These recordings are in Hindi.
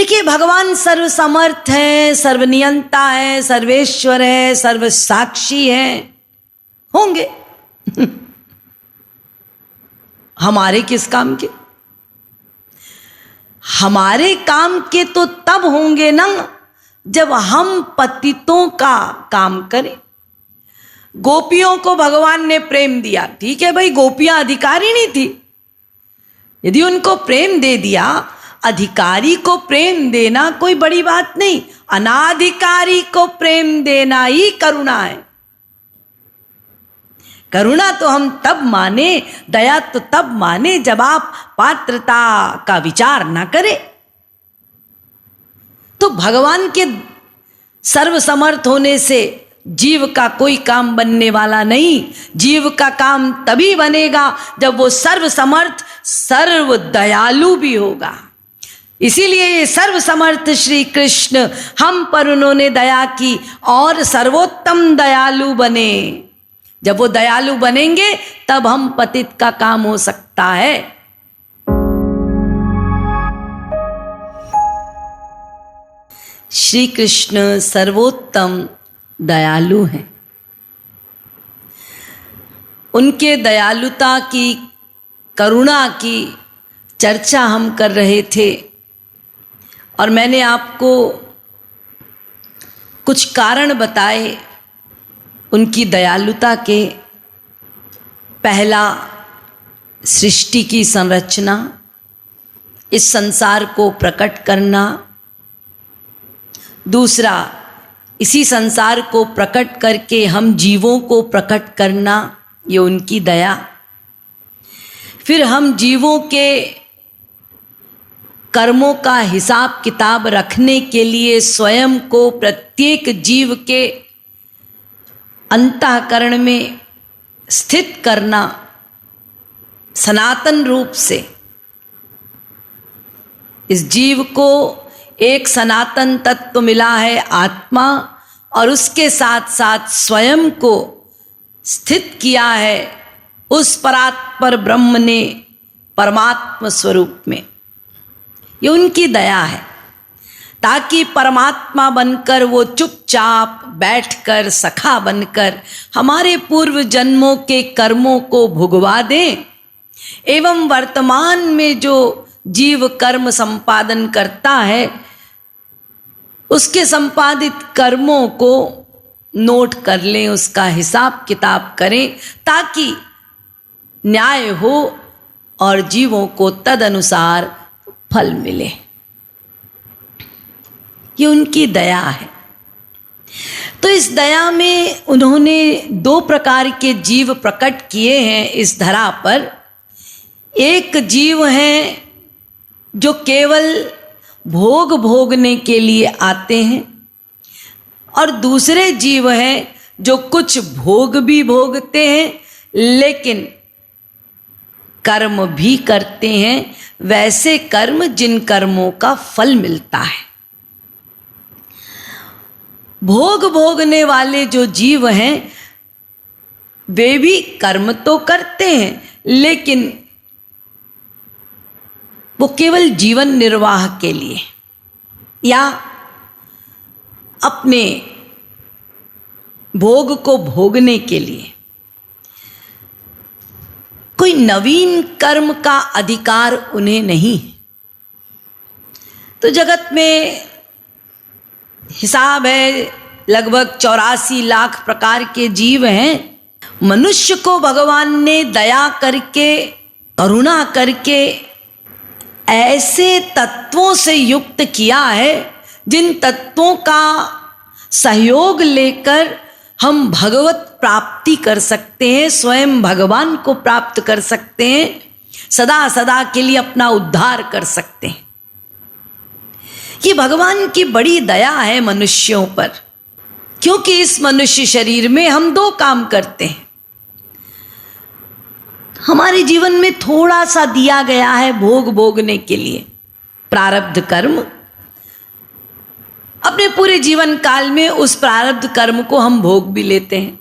देखिए, भगवान सर्वसमर्थ है, सर्वनियंता है, सर्वेश्वर है, सर्वसाक्षी है, होंगे। हमारे किस काम के? हमारे काम के तो तब होंगे ना जब हम पतितों का काम करें। गोपियों को भगवान ने प्रेम दिया, ठीक है भाई, गोपियां अधिकारी नहीं थी, यदि उनको प्रेम दे दिया, अधिकारी को प्रेम देना कोई बड़ी बात नहीं, अनाधिकारी को प्रेम देना ही करुणा है। करुणा तो हम तब माने, दया तो तब माने जब आप पात्रता का विचार ना करें। तो भगवान के सर्वसमर्थ होने से जीव का कोई काम बनने वाला नहीं। जीव का काम तभी बनेगा जब वो सर्वसमर्थ, सर्व दयालु भी होगा। इसीलिए ये सर्वसमर्थ श्री कृष्ण हम पर उन्होंने दया की और सर्वोत्तम दयालु बने। जब वो दयालु बनेंगे तब हम पतित का काम हो सकता है। श्री कृष्ण सर्वोत्तम दयालु हैं। उनके दयालुता की, करुणा की चर्चा हम कर रहे थे और मैंने आपको कुछ कारण बताए उनकी दयालुता के। पहला, सृष्टि की संरचना, इस संसार को प्रकट करना। दूसरा, इसी संसार को प्रकट करके हम जीवों को प्रकट करना, ये उनकी दया। फिर हम जीवों के कर्मों का हिसाब किताब रखने के लिए स्वयं को प्रत्येक जीव के अंतःकरण में स्थित करना सनातन रूप से। इस जीव को एक सनातन तत्व मिला है, आत्मा, और उसके साथ साथ स्वयं को स्थित किया है उस परात्पर ब्रह्म ने परमात्मा स्वरूप में। ये उनकी दया है, ताकि परमात्मा बनकर वो चुपचाप बैठकर सखा बनकर हमारे पूर्व जन्मों के कर्मों को भुगवा दें एवं वर्तमान में जो जीव कर्म संपादन करता है उसके संपादित कर्मों को नोट कर लें, उसका हिसाब किताब करें, ताकि न्याय हो और जीवों को तदनुसार फल मिले। ये उनकी दया है। तो इस दया में उन्होंने दो प्रकार के जीव प्रकट किए हैं इस धरा पर। एक जीव हैं जो केवल भोग भोगने के लिए आते हैं, और दूसरे जीव हैं जो कुछ भोग भी भोगते हैं लेकिन कर्म भी करते हैं, वैसे कर्म जिन कर्मों का फल मिलता है। भोग भोगने वाले जो जीव हैं वे भी कर्म तो करते हैं लेकिन वो केवल जीवन निर्वाह के लिए या अपने भोग को भोगने के लिए, कोई नवीन कर्म का अधिकार उन्हें नहीं है। तो जगत में हिसाब है लगभग 84 लाख प्रकार के जीव हैं। मनुष्य को भगवान ने दया करके, करुणा करके ऐसे तत्वों से युक्त किया है जिन तत्वों का सहयोग लेकर हम भगवत प्राप्ति कर सकते हैं, स्वयं भगवान को प्राप्त कर सकते हैं, सदा सदा के लिए अपना उद्धार कर सकते हैं। ये भगवान की बड़ी दया है मनुष्यों पर, क्योंकि इस मनुष्य शरीर में हम दो काम करते हैं। हमारे जीवन में थोड़ा सा दिया गया है भोग भोगने के लिए, प्रारब्ध कर्म। अपने पूरे जीवन काल में उस प्रारब्ध कर्म को हम भोग भी लेते हैं,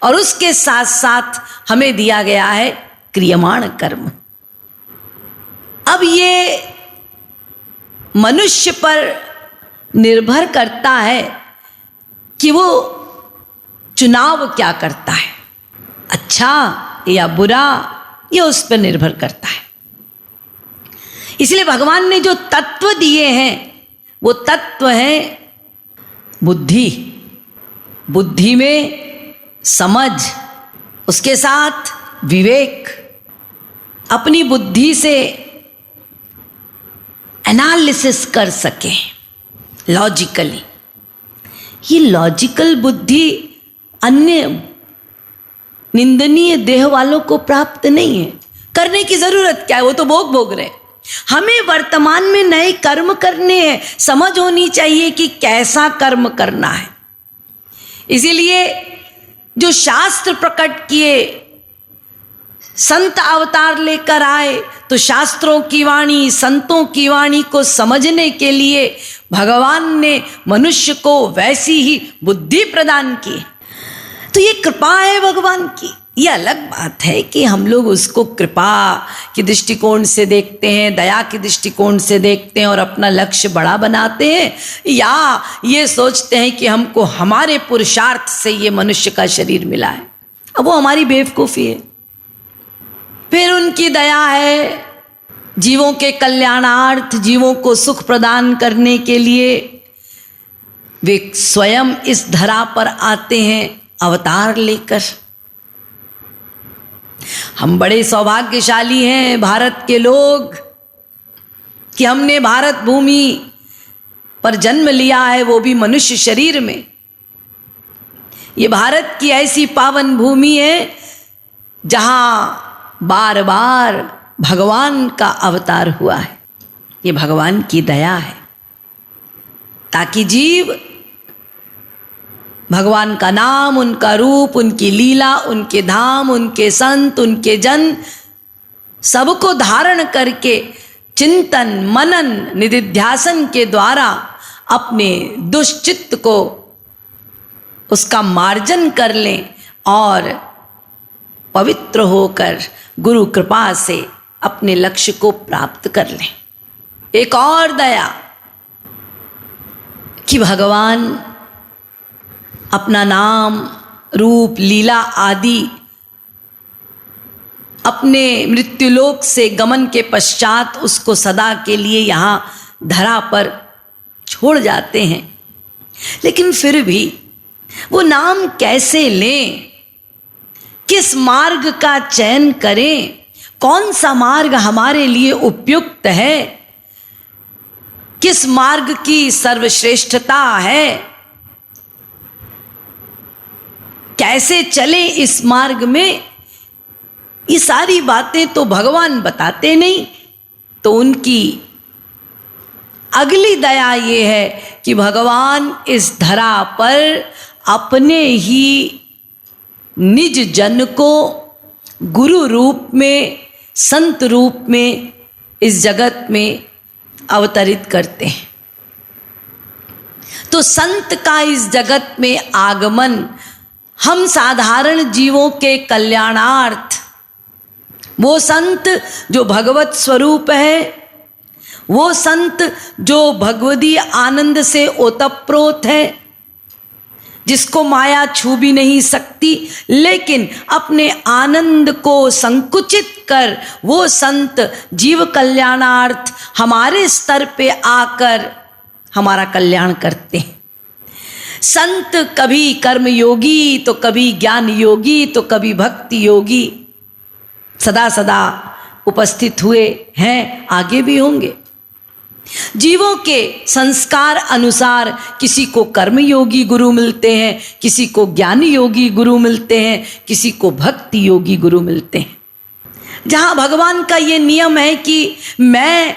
और उसके साथ साथ हमें दिया गया है क्रियमाण कर्म। अब ये मनुष्य पर निर्भर करता है कि वो चुनाव क्या करता है, अच्छा या बुरा, ये उस पर निर्भर करता है। इसलिए भगवान ने जो तत्व दिए हैं वो तत्व है बुद्धि। बुद्धि में समझ, उसके साथ विवेक, अपनी बुद्धि से एनालिसिस कर सके लॉजिकली। ये लॉजिकल बुद्धि अन्य निंदनीय देह वालों को प्राप्त नहीं है। करने की जरूरत क्या है, वो तो भोग रहे। हमें वर्तमान में नए कर्म करने हैं, समझ होनी चाहिए कि कैसा कर्म करना है। इसीलिए जो शास्त्र प्रकट किए, संत अवतार लेकर आए, तो शास्त्रों की वाणी, संतों की वाणी को समझने के लिए भगवान ने मनुष्य को वैसी ही बुद्धि प्रदान की। तो ये कृपा है भगवान की। ये अलग बात है कि हम लोग उसको कृपा की दृष्टिकोण से देखते हैं, दया की दृष्टिकोण से देखते हैं और अपना लक्ष्य बड़ा बनाते हैं, या ये सोचते हैं कि हमको हमारे पुरुषार्थ से ये मनुष्य का शरीर मिला है। अब वो हमारी बेवकूफ़ी है। फिर उनकी दया है जीवों के कल्याणार्थ, जीवों को सुख प्रदान करने के लिए वे स्वयं इस धरा पर आते हैं अवतार लेकर। हम बड़े सौभाग्यशाली हैं भारत के लोग कि हमने भारत भूमि पर जन्म लिया है, वो भी मनुष्य शरीर में। ये भारत की ऐसी पावन भूमि है जहां बार बार भगवान का अवतार हुआ है। ये भगवान की दया है ताकि जीव भगवान का नाम, उनका रूप, उनकी लीला, उनके धाम, उनके संत, उनके जन सबको धारण करके चिंतन मनन निधिध्यासन के द्वारा अपने दुष्चित्त को उसका मार्जन कर लें और पवित्र होकर गुरु कृपा से अपने लक्ष्य को प्राप्त कर लें। एक और दया कि भगवान अपना नाम, रूप, लीला आदि अपने मृत्युलोक से गमन के पश्चात उसको सदा के लिए यहाँ धरा पर छोड़ जाते हैं। लेकिन फिर भी वो नाम कैसे लें, किस मार्ग का चयन करें, कौन सा मार्ग हमारे लिए उपयुक्त है, किस मार्ग की सर्वश्रेष्ठता है, कैसे चले इस मार्ग में, ये सारी बातें तो भगवान बताते नहीं। तो उनकी अगली दया ये है कि भगवान इस धरा पर अपने ही निज जन को गुरु रूप में, संत रूप में इस जगत में अवतरित करते हैं। तो संत का इस जगत में आगमन हम साधारण जीवों के कल्याणार्थ, वो संत जो भगवत स्वरूप है, वो संत जो भगवदीय आनंद से ओतप्रोत है, जिसको माया छू भी नहीं सकती, लेकिन अपने आनंद को संकुचित कर वो संत जीव कल्याणार्थ हमारे स्तर पे आकर हमारा कल्याण करते हैं। संत कभी कर्म योगी, तो कभी ज्ञान योगी, तो कभी भक्ति योगी सदा सदा उपस्थित हुए हैं, आगे भी होंगे। जीवों के संस्कार अनुसार किसी को कर्म योगी गुरु मिलते हैं, किसी को ज्ञान योगी गुरु मिलते हैं, किसी को भक्ति योगी गुरु मिलते हैं। जहां भगवान का ये नियम है कि मैं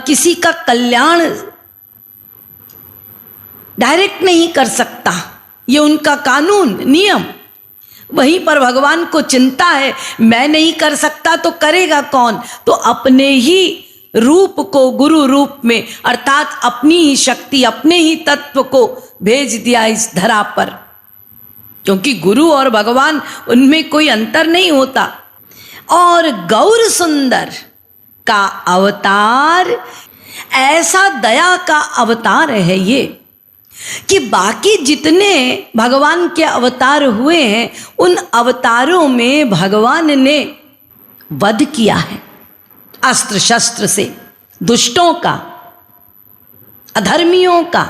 किसी का कल्याण डायरेक्ट नहीं कर सकता, ये उनका कानून नियम, वहीं पर भगवान को चिंता है मैं नहीं कर सकता तो करेगा कौन। तो अपने ही रूप को गुरु रूप में, अर्थात अपनी ही शक्ति, अपने ही तत्व को भेज दिया इस धरा पर, क्योंकि गुरु और भगवान उनमें कोई अंतर नहीं होता। और गौर सुंदर का अवतार ऐसा दया का अवतार है ये कि बाकी जितने भगवान के अवतार हुए हैं उन अवतारों में भगवान ने वध किया है अस्त्र शस्त्र से, दुष्टों का, अधर्मियों का,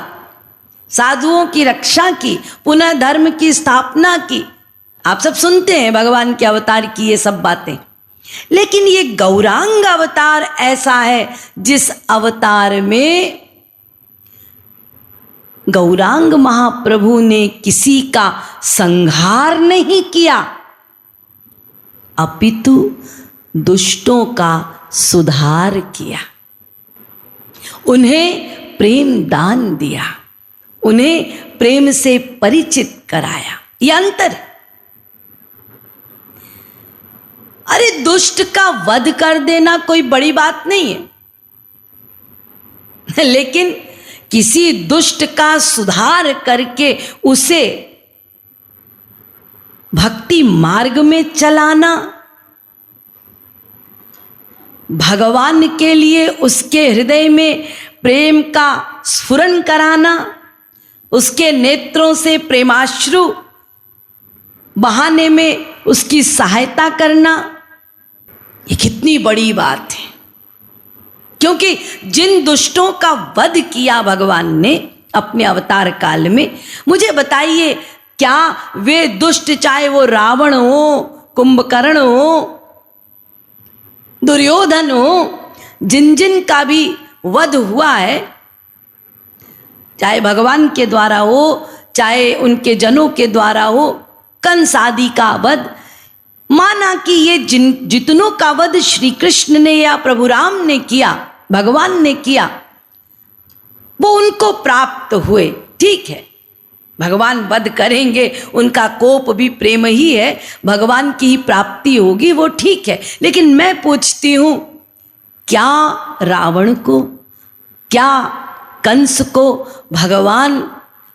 साधुओं की रक्षा की, पुनः धर्म की स्थापना की। आप सब सुनते हैं भगवान के अवतार की ये सब बातें, लेकिन ये गौरांग अवतार ऐसा है जिस अवतार में गौरांग महाप्रभु ने किसी का संहार नहीं किया, अपितु दुष्टों का सुधार किया, उन्हें प्रेम दान दिया, उन्हें प्रेम से परिचित कराया। यह अंतर। अरे दुष्ट का वध कर देना कोई बड़ी बात नहीं है, लेकिन किसी दुष्ट का सुधार करके उसे भक्ति मार्ग में चलाना, भगवान के लिए उसके हृदय में प्रेम का स्फुरन कराना, उसके नेत्रों से प्रेमाश्रु बहाने में उसकी सहायता करना, ये कितनी बड़ी बात है। क्योंकि जिन दुष्टों का वध किया भगवान ने अपने अवतार काल में, मुझे बताइए क्या वे दुष्ट, चाहे वो रावण हो, कुंभकर्ण हो, दुर्योधन हो, जिन जिन का भी वध हुआ है, चाहे भगवान के द्वारा हो चाहे उनके जनों के द्वारा हो, कंस आदि का वध, माना कि ये जितनों का वध श्री कृष्ण ने या प्रभु राम ने किया, भगवान ने किया, वो उनको प्राप्त हुए, ठीक है, भगवान वध करेंगे, उनका कोप भी प्रेम ही है, भगवान की ही प्राप्ति होगी, वो ठीक है। लेकिन मैं पूछती हूं, क्या रावण को, क्या कंस को भगवान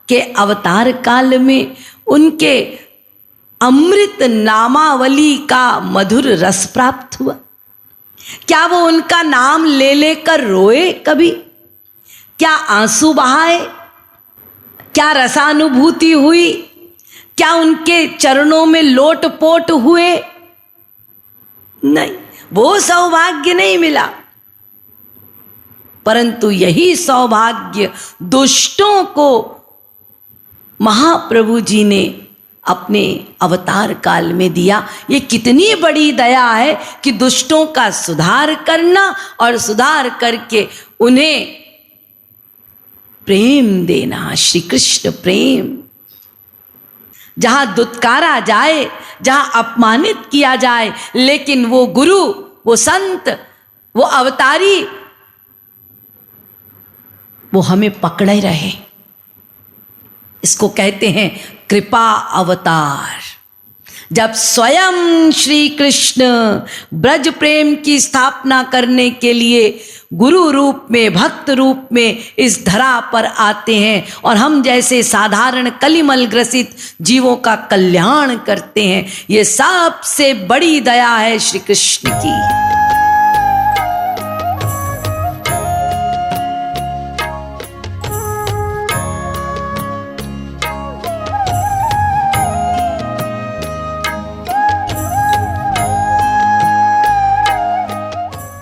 के अवतार काल में उनके अमृत नामावली का मधुर रस प्राप्त हुआ? क्या वो उनका नाम ले लेकर रोए कभी? क्या आंसू बहाए? क्या रसानुभूति हुई? क्या उनके चरणों में लोटपोट हुए? नहीं, वो सौभाग्य नहीं मिला। परंतु यही सौभाग्य दुष्टों को महाप्रभु जी ने अपने अवतार काल में दिया। ये कितनी बड़ी दया है कि दुष्टों का सुधार करना और सुधार करके उन्हें प्रेम देना, श्री कृष्ण प्रेम। जहां दुत्कारा जाए, जहां अपमानित किया जाए, लेकिन वो गुरु, वो संत, वो अवतारी, वो हमें पकड़े रहे। इसको कहते हैं कृपा अवतार। जब स्वयं श्री कृष्ण ब्रज प्रेम की स्थापना करने के लिए गुरु रूप में, भक्त रूप में इस धरा पर आते हैं और हम जैसे साधारण कलिमल ग्रसित जीवों का कल्याण करते हैं, ये सबसे बड़ी दया है श्री कृष्ण की।